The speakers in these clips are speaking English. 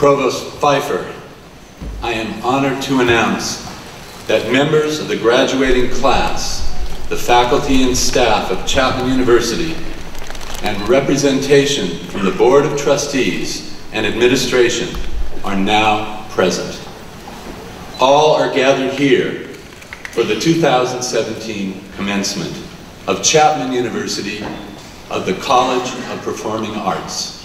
Provost Pfeiffer, I am honored to announce that members of the graduating class, the faculty and staff of Chapman University, and representation from the Board of Trustees and administration are now present. All are gathered here for the 2017 commencement of Chapman University of the College of Performing Arts.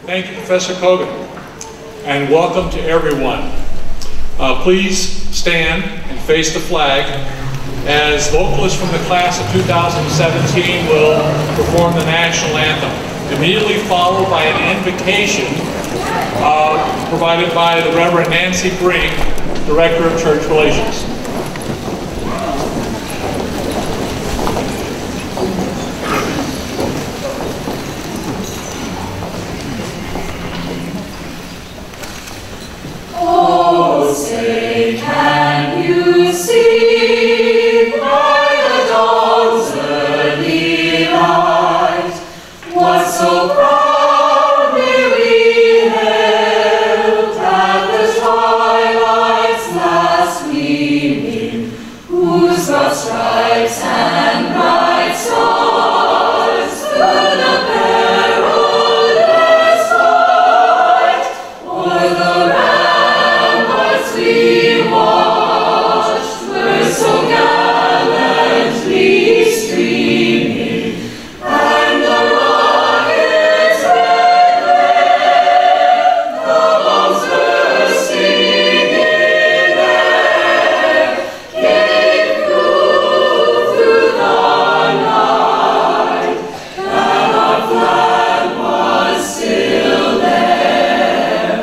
Thank you, Professor Kogan, and welcome to everyone. Please stand and face the flag as vocalists from the class of 2017 will perform the national anthem, immediately followed by an invocation provided by the Reverend Nancy Brink, Director of Church Relations. Oh, say, can you see by the dawn's early light what so proudly we hailed at the twilight's last gleaming, whose broad stripes and bright stars through the perilous fight o'er the we watched were so gallantly streaming, and the rockets red glare, the bombs bursting in air, came through the night, and our flag was still there.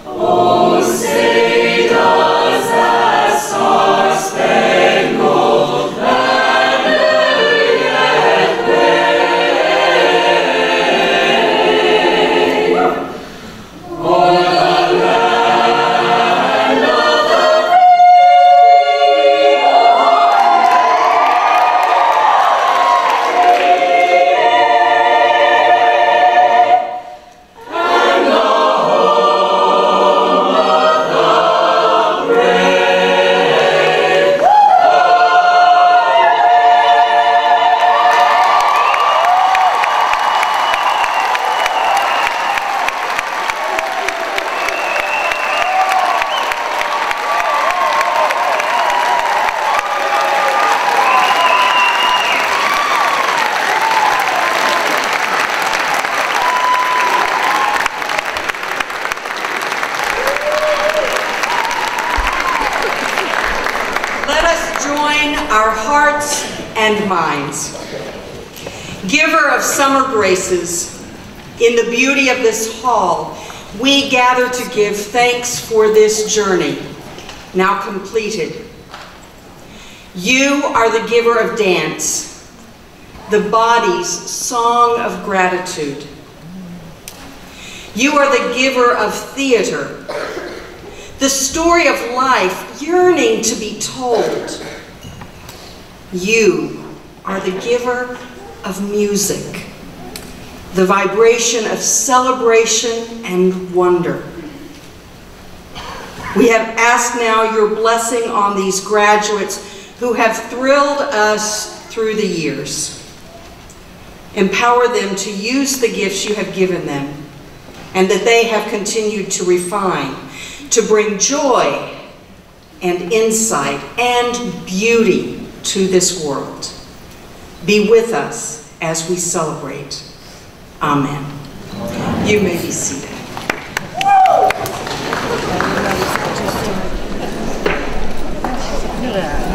Oh, say does that star-spangled banner yet wave o'er the land of the free, and the home of the brave. Let us join our hearts and minds. Giver of summer graces, in the beauty of this hall, we gather to give thanks for this journey, now completed. You are the giver of dance, the body's song of gratitude. You are the giver of theater, the story of life yearning to be told. You are the giver of music, the vibration of celebration and wonder. We have asked now your blessing on these graduates who have thrilled us through the years. Empower them to use the gifts you have given them and that they have continued to refine, to bring joy and insight and beauty to this world. Be with us as we celebrate. Amen. You may be seated.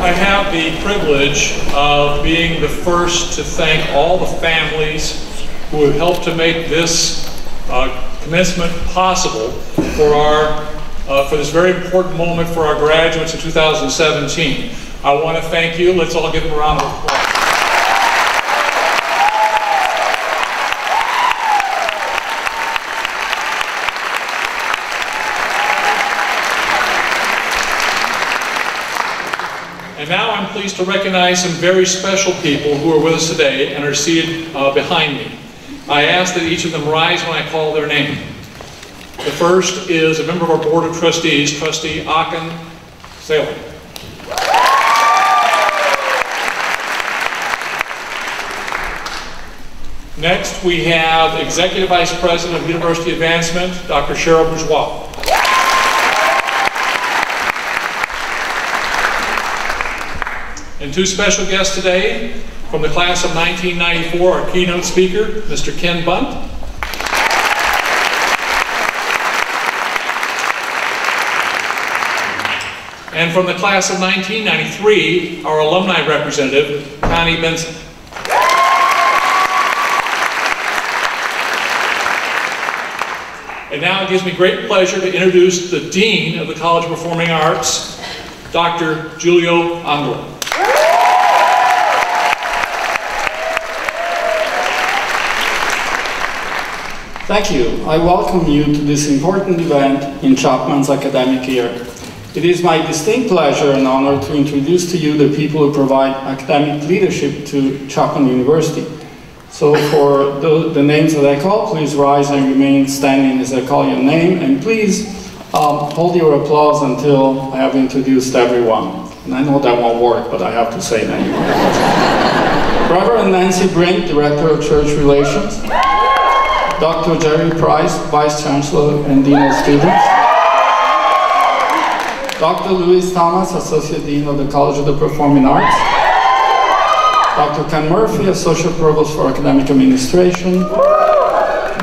I have the privilege of being the first to thank all the families who have helped to make this commencement possible for this very important moment for our graduates in 2017. I want to thank you. Let's all give them a round of applause. pleased to recognize some very special people who are with us today and are seated behind me. I ask that each of them rise when I call their name. The first is a member of our Board of Trustees, Trustee Akin Salem. Next, we have Executive Vice President of University Advancement, Dr. Cheryl Bourgeois. And two special guests today from the class of 1994, our keynote speaker, Mr. Ken Bunt. And from the class of 1993, our alumni representative, Connie Benson. And now it gives me great pleasure to introduce the Dean of the College of Performing Arts, Dr. Giulio Angelo. Thank you. I welcome you to this important event in Chapman's academic year. It is my distinct pleasure and honor to introduce to you the people who provide academic leadership to Chapman University. So for the names that I call, please rise and remain standing as I call your name, and please hold your applause until I have introduced everyone. And I know that won't work, but I have to say it anyway. Reverend Nancy Brink, Director of Church Relations. Dr. Jerry Price, Vice Chancellor and Dean of Students. Dr. Louise Thomas, Associate Dean of the College of the Performing Arts. Dr. Ken Murphy, Associate Provost for Academic Administration.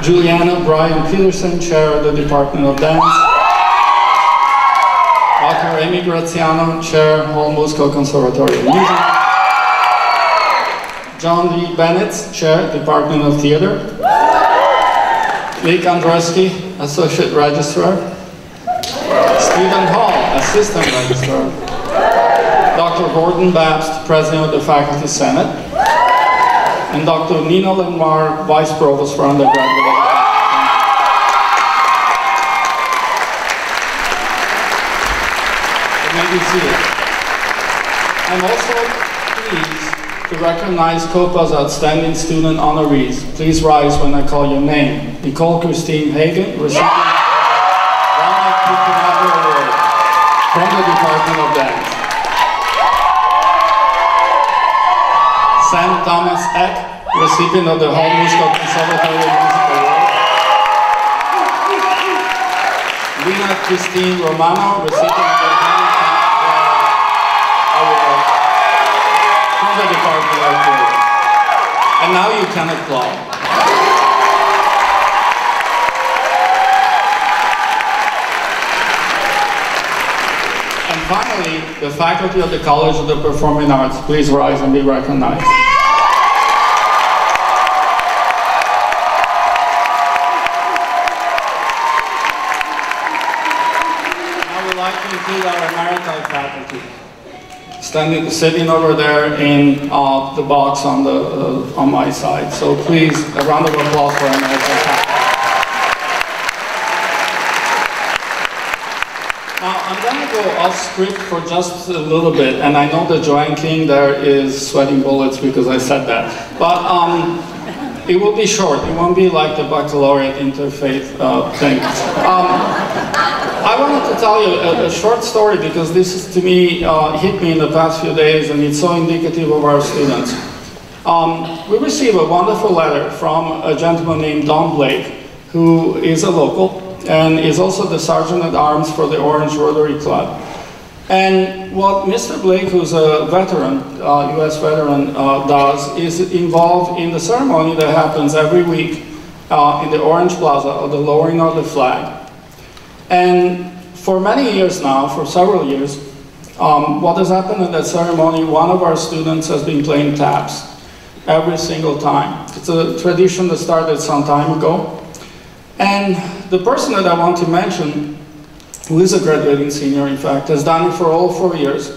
Juliana Brian Peterson, Chair of the Department of Dance. Dr. Amy Graziano, Chair, Hall Musical Conservatory of Music. John Lee Bennett, Chair, Department of Theater. Nick Andreski, Associate Registrar. Stephen Hall, Assistant Registrar. Dr. Gordon Babst, President of the Faculty Senate. And Dr. Nina Lenoir, Vice Provost for Undergraduate Education. You may be seated. I'm also pleased to recognize COPA's outstanding student honorees. Please rise when I call your name. Nicole Christine Hagen, recipient of the Ronald P. Canaver Award from the Department of Dance. Sam Thomas Eck, recipient of the Hall Musical Conservatory of Music Award. Lina Christine Romano, recipient of the Henry Award from the Department of Theater. And now you can applaud. And finally, the faculty of the College of the Performing Arts, please rise and be recognized. I would like to include our Maritime faculty, sitting over there in the box on my side. So please, a round of applause for our Maritime faculty. Now, I'm going to go off script for just a little bit, and I know that Joanne King there is sweating bullets because I said that. But it will be short. It won't be like the baccalaureate interfaith thing. I wanted to tell you a short story because this is, to me, hit me in the past few days, and it's so indicative of our students. We received a wonderful letter from a gentleman named Don Blake, who is a local, and is also the Sergeant at Arms for the Orange Rotary Club. And what Mr. Blake, who's a veteran, US veteran, does is involved in the ceremony that happens every week in the Orange Plaza, or the lowering of the flag. And for many years now, for several years, what has happened in that ceremony, one of our students has been playing taps every single time. It's a tradition that started some time ago. And the person that I want to mention, who is a graduating senior, in fact, has done it for all 4 years.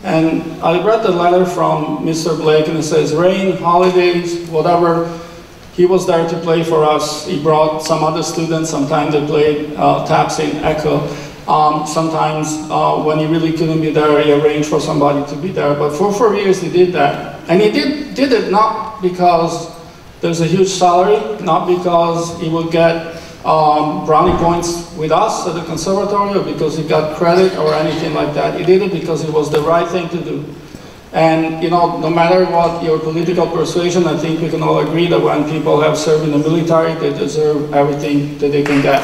And I read the letter from Mr. Blake, and it says, rain, holidays, whatever, he was there to play for us. He brought some other students, sometimes they played taps in echo. Sometimes when he really couldn't be there, he arranged for somebody to be there. But for 4 years he did that. And he did it not because there's a huge salary, not because he would get brownie points with us at the conservatory or because he got credit or anything like that. He did it because it was the right thing to do. And you know, no matter what your political persuasion, I think we can all agree that when people have served in the military, they deserve everything that they can get.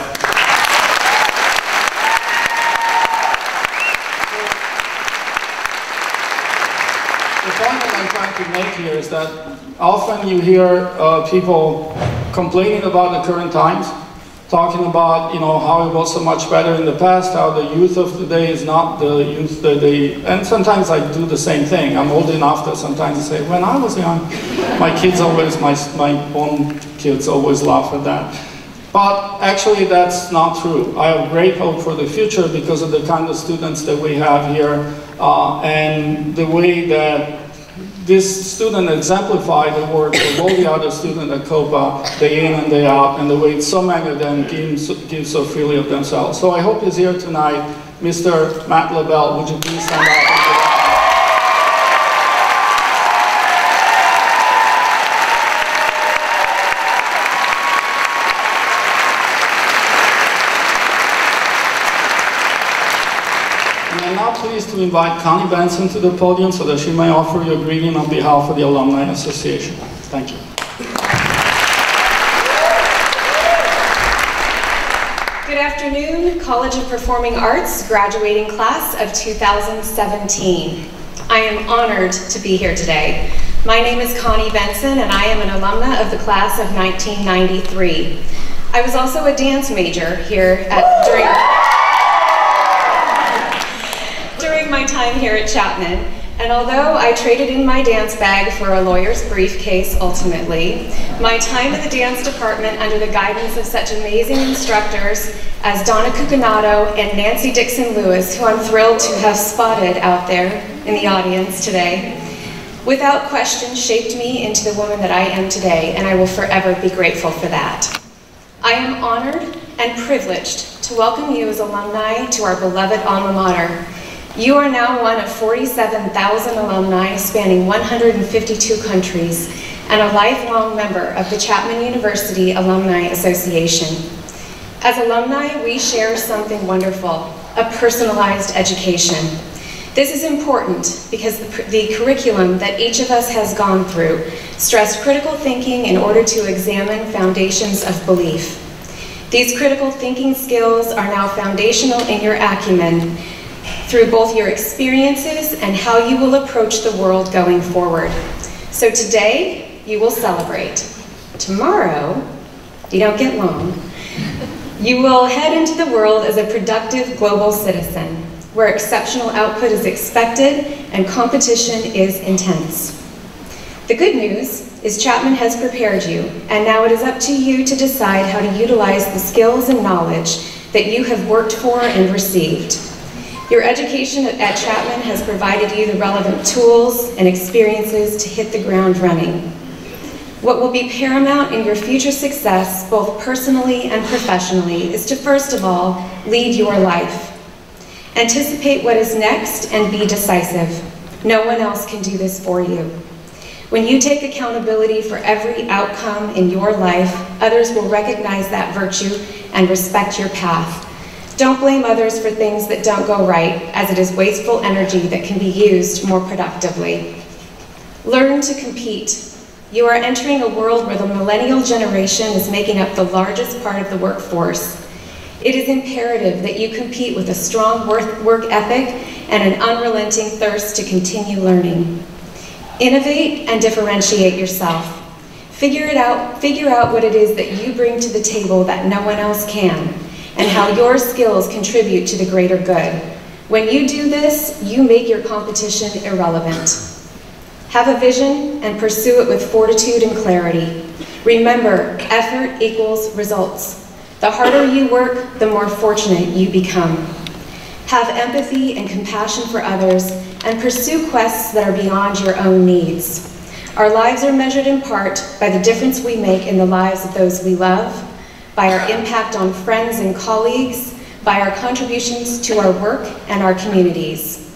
The point that I'm trying to make here is that often you hear people complaining about the current times, talking about, you know, how it was so much better in the past, how the youth of today is not the youth that they, and sometimes I do the same thing. I'm old enough that sometimes I say, when I was young, my own kids always laugh at that. But actually that's not true. I have great hope for the future because of the kind of students that we have here and the way that this student exemplified the work of all the other students at COPA, day in and day out, and the way so many of them give so freely of themselves. So I hope he's here tonight. Mr. Matt LaBelle, would you please stand up? Pleased to invite Connie Benson to the podium so that she may offer you a greeting on behalf of the Alumni Association. Thank you. Good afternoon, College of Performing Arts graduating class of 2017. I am honored to be here today. My name is Connie Benson and I am an alumna of the class of 1993. I was also a dance major here during my time here at Chapman, and although I traded in my dance bag for a lawyer's briefcase ultimately, my time in the dance department under the guidance of such amazing instructors as Donna Cucinato and Nancy Dixon-Lewis, who I'm thrilled to have spotted out there in the audience today, without question shaped me into the woman that I am today, and I will forever be grateful for that. I am honored and privileged to welcome you as alumni to our beloved alma mater. You are now one of 47,000 alumni spanning 152 countries and a lifelong member of the Chapman University Alumni Association. As alumni, we share something wonderful, a personalized education. This is important because the curriculum that each of us has gone through stressed critical thinking in order to examine foundations of belief. These critical thinking skills are now foundational in your acumen through both your experiences and how you will approach the world going forward. So today, you will celebrate. Tomorrow, you don't get long, you will head into the world as a productive global citizen, where exceptional output is expected and competition is intense. The good news is Chapman has prepared you, and now it is up to you to decide how to utilize the skills and knowledge that you have worked for and received. Your education at Chapman has provided you the relevant tools and experiences to hit the ground running. What will be paramount in your future success, both personally and professionally, is to first of all, lead your life. Anticipate what is next and be decisive. No one else can do this for you. When you take accountability for every outcome in your life, others will recognize that virtue and respect your path. Don't blame others for things that don't go right, as it is wasteful energy that can be used more productively. Learn to compete. You are entering a world where the millennial generation is making up the largest part of the workforce. It is imperative that you compete with a strong work ethic and an unrelenting thirst to continue learning. Innovate and differentiate yourself. Figure out what it is that you bring to the table that no one else can, and how your skills contribute to the greater good. When you do this, you make your competition irrelevant. Have a vision and pursue it with fortitude and clarity. Remember, effort equals results. The harder you work, the more fortunate you become. Have empathy and compassion for others, and pursue quests that are beyond your own needs. Our lives are measured in part by the difference we make in the lives of those we love, by our impact on friends and colleagues, by our contributions to our work and our communities.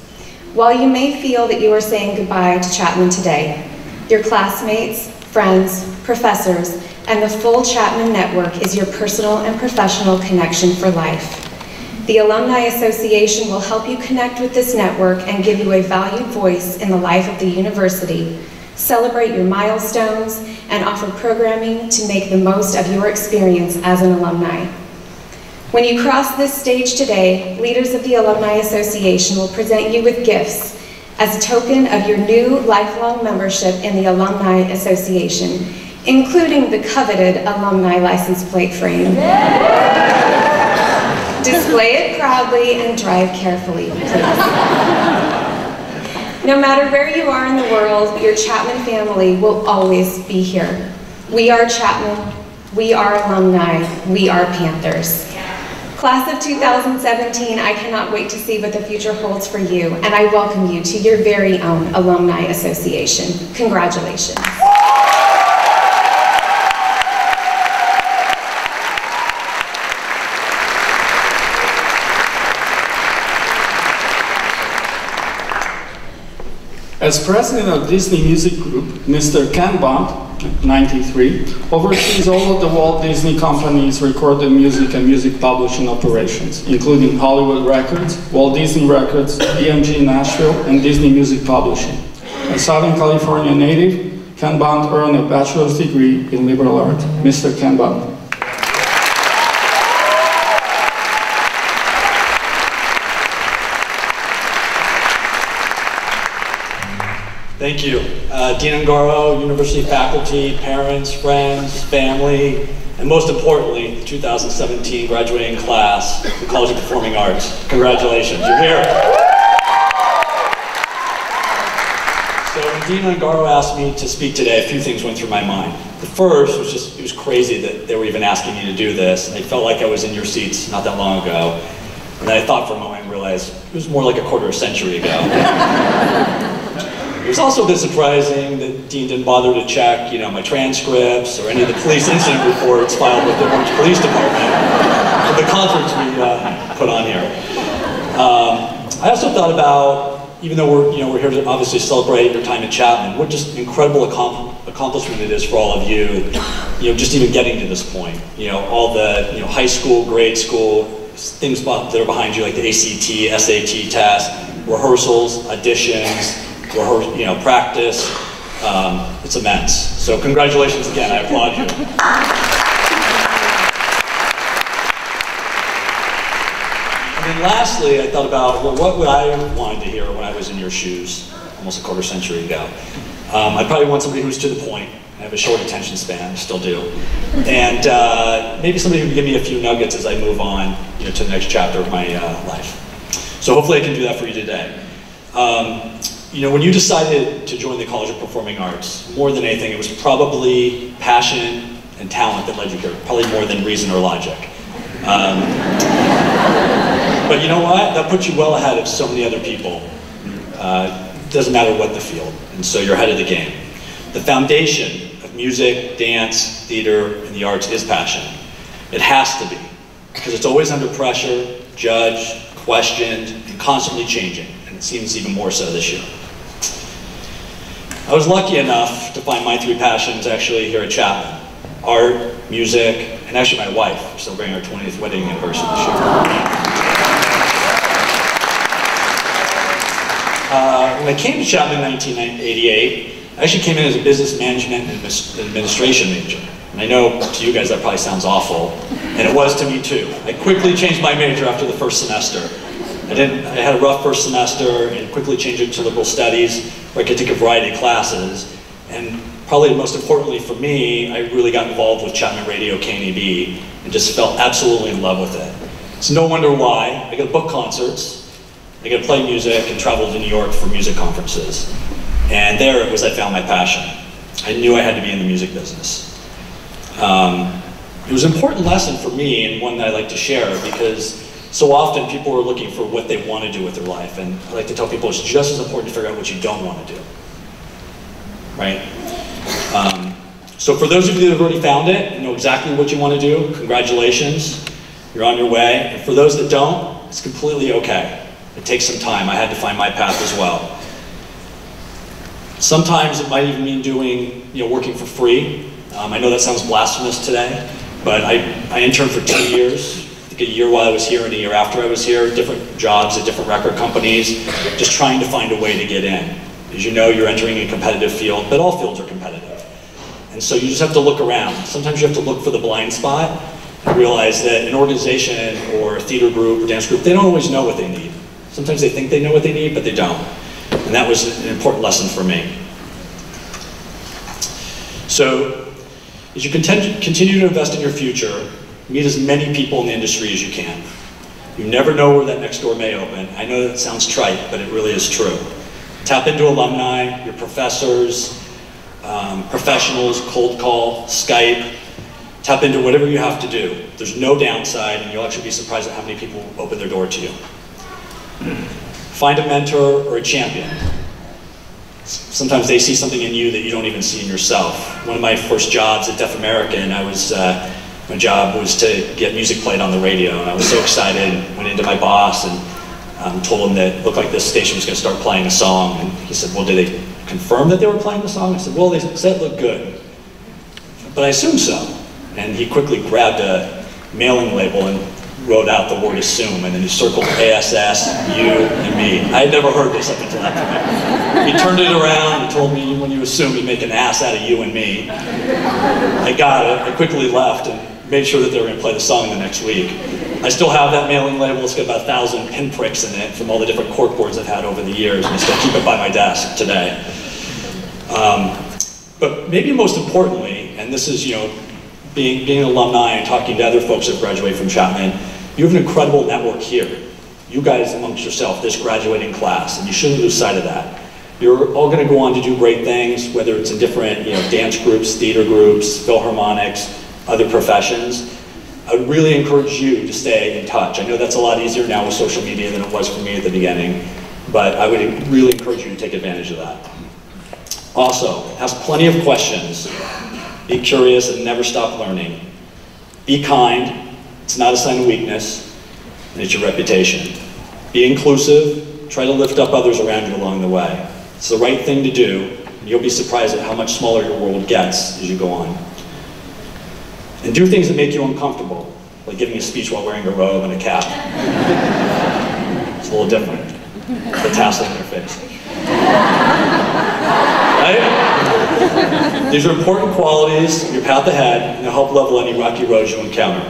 While you may feel that you are saying goodbye to Chapman today, your classmates, friends, professors, and the full Chapman network is your personal and professional connection for life. The Alumni Association will help you connect with this network and give you a valued voice in the life of the university, celebrate your milestones, and offer programming to make the most of your experience as an alumni. When you cross this stage today, leaders of the Alumni Association will present you with gifts as a token of your new lifelong membership in the Alumni Association, including the coveted alumni license plate frame. Display it proudly and drive carefully, please. No matter where you are in the world, your Chapman family will always be here. We are Chapman, we are alumni, we are Panthers. Class of 2017, I cannot wait to see what the future holds for you, and I welcome you to your very own Alumni Association. Congratulations. As president of Disney Music Group, Mr. Ken Bond, 93, oversees all of the Walt Disney Company's recorded music and music publishing operations, including Hollywood Records, Walt Disney Records, EMG Nashville, and Disney Music Publishing. A Southern California native, Ken Bond earned a bachelor's degree in liberal arts. Mr. Ken Bond. Thank you. Dean Ungaro, university faculty, parents, friends, family, and most importantly, the 2017 graduating class, the College of Performing Arts. Congratulations, you're here. So when Dean Ungaro asked me to speak today, a few things went through my mind. The first was just, it was crazy that they were even asking me to do this, and I felt like I was in your seats not that long ago. And then I thought for a moment and realized it was more like a quarter century ago. It was also a bit surprising that Dean didn't bother to check, my transcripts or any of the police incident reports filed with the Orange Police Department for the conference we put on here. I also thought about, even though we're here to obviously celebrate your time at Chapman, what just incredible accomplishment it is for all of you, just even getting to this point. All the high school, grade school, things that are behind you, like the ACT, SAT test, rehearsals, auditions, practice. It's immense. So congratulations again, I applaud you. And then lastly, I thought about, well, what would I wanted to hear when I was in your shoes almost a quarter century ago? I probably want somebody who's to the point. I have a short attention span, still do. And maybe somebody who can give me a few nuggets as I move on to the next chapter of my life. So hopefully I can do that for you today. When you decided to join the College of Performing Arts, more than anything, it was probably passion and talent that led you here, probably more than reason or logic. But you know what? That puts you well ahead of so many other people. Doesn't matter what the field, and so you're ahead of the game. The foundation of music, dance, theater, and the arts is passion. It has to be, because it's always under pressure, judged, questioned, and constantly changing. It seems even more so this year. I was lucky enough to find my three passions actually here at Chapman: art, music, and actually my wife. We're celebrating our 20th wedding anniversary this year. When I came to Chapman in 1988, I actually came in as a business management and administration major. And I know to you guys that probably sounds awful, and it was to me too. I quickly changed my major after the first semester. I had a rough first semester and quickly changed it to liberal studies, where I could take a variety of classes. And probably most importantly for me, I really got involved with Chapman Radio KNEB and just fell absolutely in love with it. It's no wonder why. I got to book concerts, I got to play music, and travel to New York for music conferences. And there it was I found my passion. I knew I had to be in the music business. It was an important lesson for me, and one that I like to share, because so often people are looking for what they want to do with their life, and I like to tell people it's just as important to figure out what you don't want to do, right? So for those of you that have already found it and know exactly what you want to do, congratulations. You're on your way, and for those that don't, it's completely okay. It takes some time. I had to find my path as well. Sometimes it might even mean doing, working for free. I know that sounds blasphemous today, but I interned for 2 years. I think a year while I was here and a year after I was here, different jobs at different record companies, just trying to find a way to get in. As you know, you're entering a competitive field, but all fields are competitive. And so you just have to look around. Sometimes you have to look for the blind spot and realize that an organization or a theater group or dance group, they don't always know what they need. Sometimes they think they know what they need, but they don't. And that was an important lesson for me. So, as you continue to invest in your future, meet as many people in the industry as you can. You never know where that next door may open. I know that sounds trite, but it really is true. Tap into alumni, your professors, professionals, cold call, Skype. Tap into whatever you have to do. There's no downside, and you'll actually be surprised at how many people open their door to you. Find a mentor or a champion. Sometimes they see something in you that you don't even see in yourself. One of my first jobs at Deaf American, my job was to get music played on the radio, and I was so excited. Went into my boss and told him that it looked like this station was going to start playing a song, and he said, well, did they confirm that they were playing the song? I said, well, they said it looked good, but I assume so. And he quickly grabbed a mailing label and wrote out the word assume, and then he circled ASS, you, and me. I had never heard this up until that point. He turned it around and told me when you assume you make an ass out of you and me. I got it. I quickly left and made sure that they were going to play the song the next week. I still have that mailing label. It's got about 1,000 pinpricks in it from all the different cork boards I've had over the years, and I still keep it by my desk today. But maybe most importantly, and this is, being an alumni and talking to other folks that graduate from Chapman, you have an incredible network here. You guys amongst yourself, this graduating class, and you shouldn't lose sight of that. You're all going to go on to do great things, whether it's in different dance groups, theater groups, philharmonics, other professions. I would really encourage you to stay in touch. I know that's a lot easier now with social media than it was for me at the beginning, but I would really encourage you to take advantage of that. Also, ask plenty of questions. Be curious and never stop learning. Be kind. It's not a sign of weakness, and it's your reputation. Be inclusive. Try to lift up others around you along the way. It's the right thing to do, and you'll be surprised at how much smaller your world gets as you go on. And do things that make you uncomfortable, like giving a speech while wearing a robe and a cap. It's a little different. The tassel in your face. Right? These are important qualities of your path ahead, and they'll help level any rocky roads you encounter.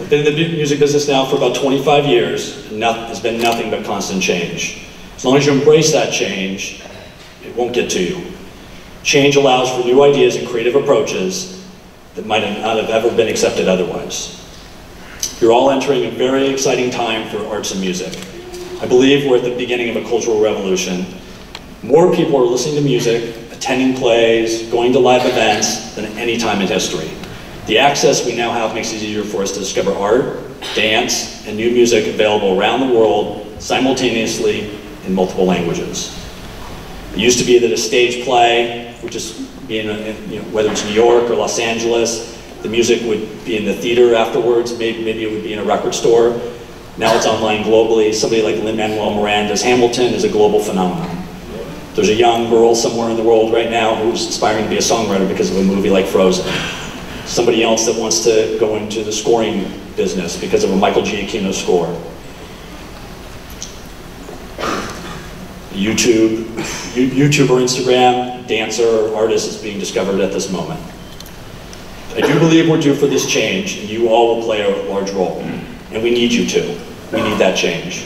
I've been in the music business now for about 25 years, and there's been nothing but constant change. As long as you embrace that change, it won't get to you. Change allows for new ideas and creative approaches that might not have ever been accepted otherwise. You're all entering a very exciting time for arts and music. I believe we're at the beginning of a cultural revolution. More people are listening to music, attending plays, going to live events than at any time in history. The access we now have makes it easier for us to discover art, dance, and new music available around the world simultaneously in multiple languages. It used to be that a stage play would just be whether it's New York or Los Angeles, the music would be in the theater afterwards, maybe it would be in a record store. Now it's online globally. Somebody like Lin-Manuel Miranda's Hamilton is a global phenomenon. There's a young girl somewhere in the world right now who's aspiring to be a songwriter because of a movie like Frozen. Somebody else that wants to go into the scoring business because of a Michael Giacchino score. YouTube or Instagram, dancer or artist is being discovered at this moment. I do believe we're due for this change, and you all will play a large role. And we need you to. We need that change.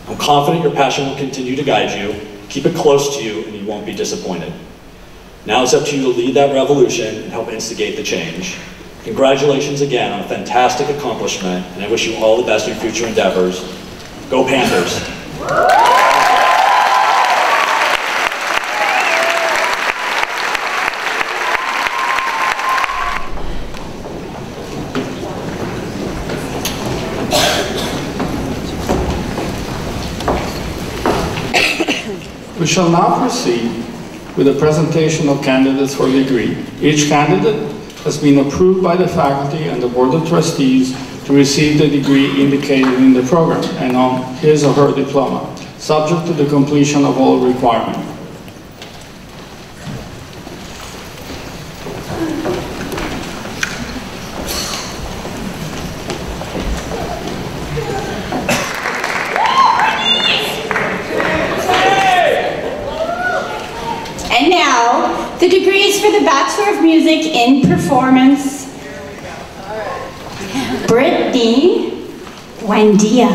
I'm confident your passion will continue to guide you. Keep it close to you, and you won't be disappointed. Now it's up to you to lead that revolution and help instigate the change. Congratulations again on a fantastic accomplishment, and I wish you all the best in your future endeavors. Go Panthers! We shall now proceed with a presentation of candidates for the degree. Each candidate has been approved by the faculty and the Board of Trustees to receive the degree indicated in the program and on his or her diploma, subject to the completion of all requirements. And now, the degrees for the Bachelor of Music in Performance. Brittany Buendia.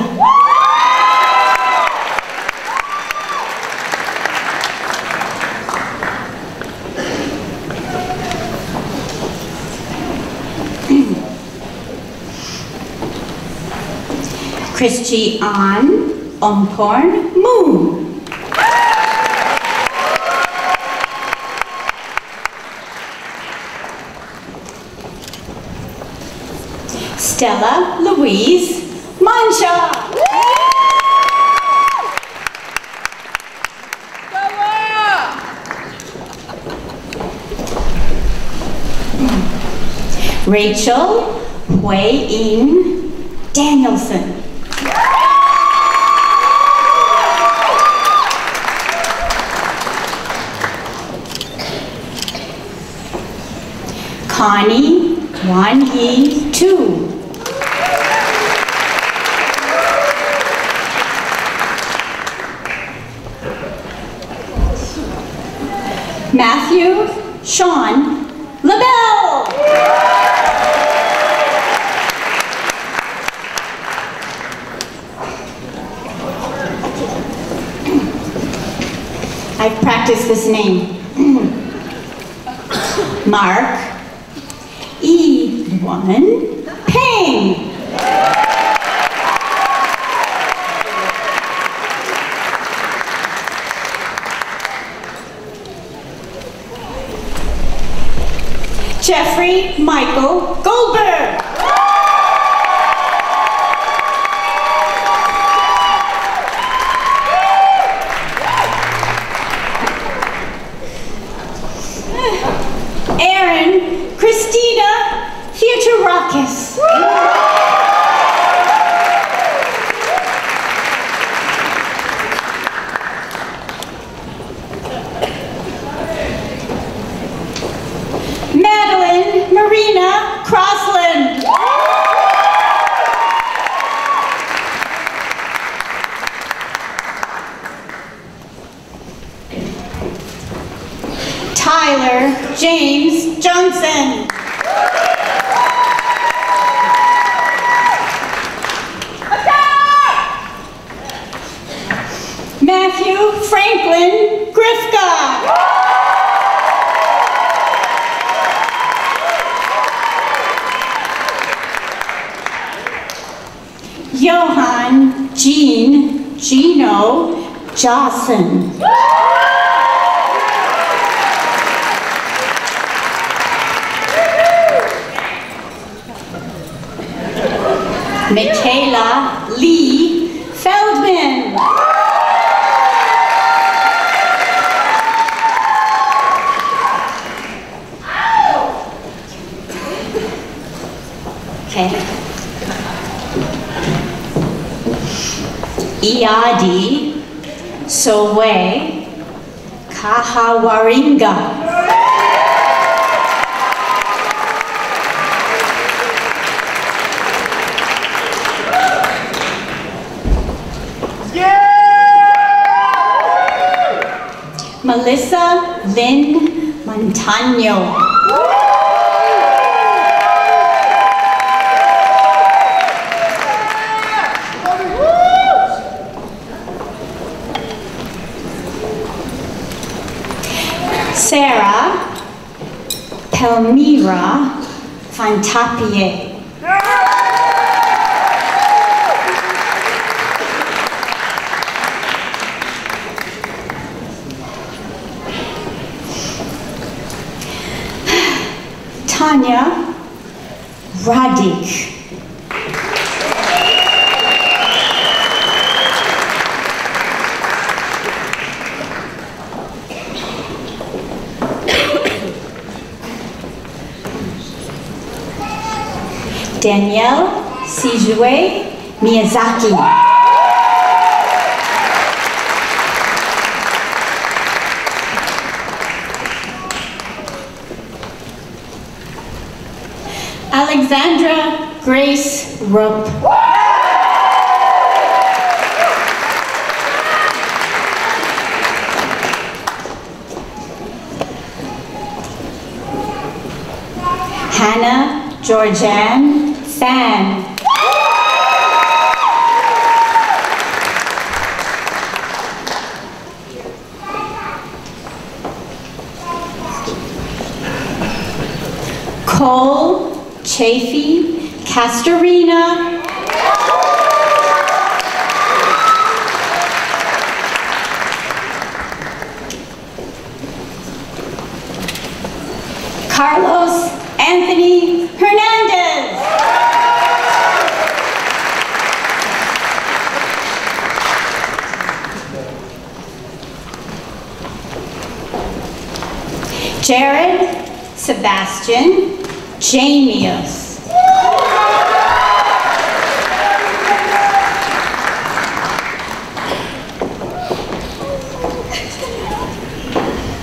Christian Omporn Moon. Stella Louise Mancha. Rachel Hui-Ing Danielson. Connie Wan-Yi Tu. Matthew Sean LaBelle. I've practiced this name. Mark E1 Payne. Jeffrey Michael Goldberg. Aaron Christina Theodorakis. Madeline Marina Crossland. Tyler James Johnson. Matthew Franklin Grifka. Johan Jean Gino Johnson. Michaela Lee Feldman. Okay. Iadi Sowe Kahawaringa. Melissa Lynn Montano. Sarah Palmira Fantapier. Tanya Radik. Danielle Shijue Miyazaki. Alexandra Grace Rope. Hannah Georgianne San. Cole Chafee Castorina. Carlos Anthony Hernandez. Jared Sebastian Jamius.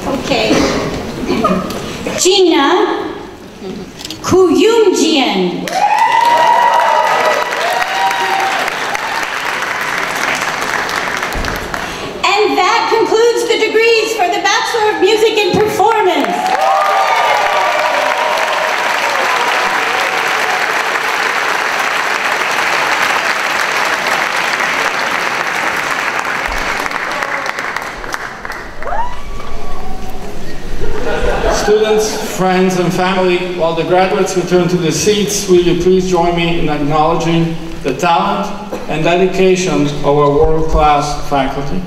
Okay. Gina Kuyumjian. And that concludes the degrees for the Bachelor of Music and Performance. Students, friends, and family, while the graduates return to their seats, will you please join me in acknowledging the talent and dedication of our world-class faculty.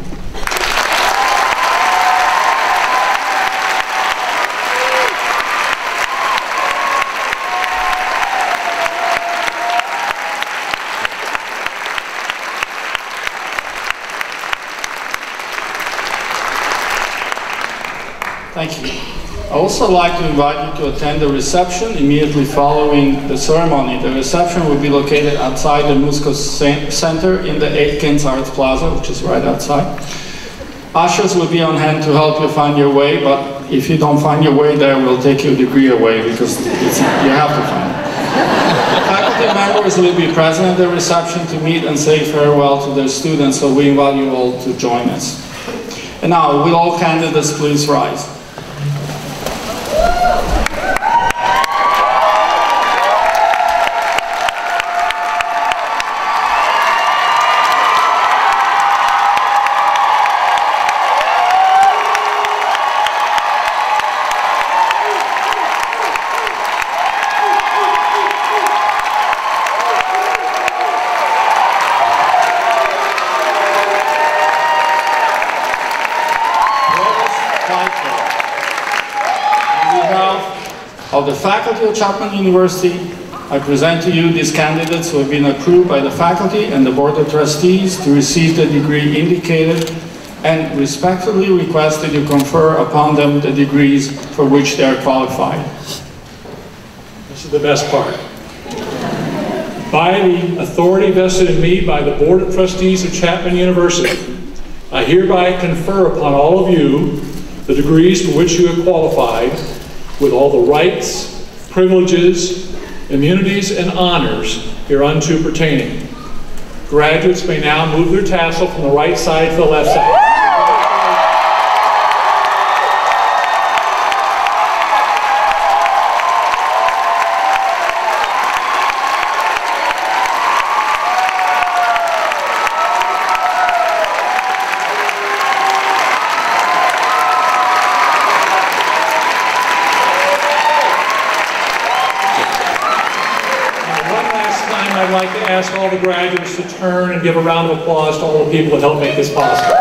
Thank you. I also like to invite you to attend the reception immediately following the ceremony. The reception will be located outside the Musical Center in the Aitkins Arts Plaza, which is right outside. Ushers will be on hand to help you find your way, but if you don't find your way there, we'll take your degree away because you have to find it. Faculty members will be present at the reception to meet and say farewell to their students, so we invite you all to join us. And now, will all candidates please rise? Of the faculty of Chapman University, I present to you these candidates who have been approved by the faculty and the Board of Trustees to receive the degree indicated, and respectfully request that you confer upon them the degrees for which they are qualified. This is the best part. By the authority vested in me by the Board of Trustees of Chapman University, I hereby confer upon all of you the degrees for which you have qualified, with all the rights, privileges, immunities, and honors hereunto pertaining. Graduates may now move their tassel from the right side to the left side. I'd like to ask all the graduates to turn and give a round of applause to all the people that helped make this possible.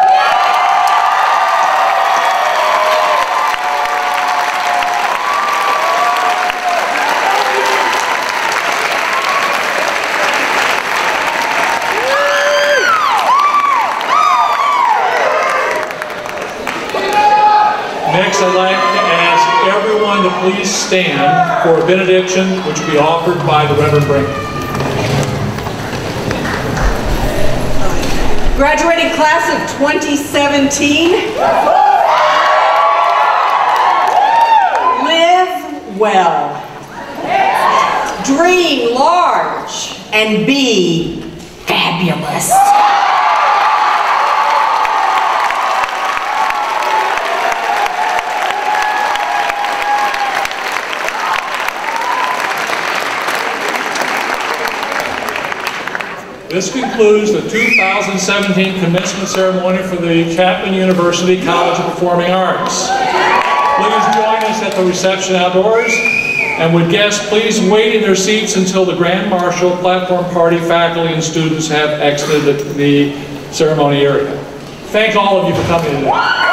Next, I'd like to ask everyone to please stand for a benediction which will be offered by the Reverend Brinkman. Graduating class of 2017, live well, dream large, and be fabulous. This concludes the 2017 commencement ceremony for the Chapman University College of Performing Arts. Please join us at the reception outdoors, and would guests please wait in their seats until the Grand Marshal, platform party, faculty, and students have exited the ceremony area. Thank all of you for coming today.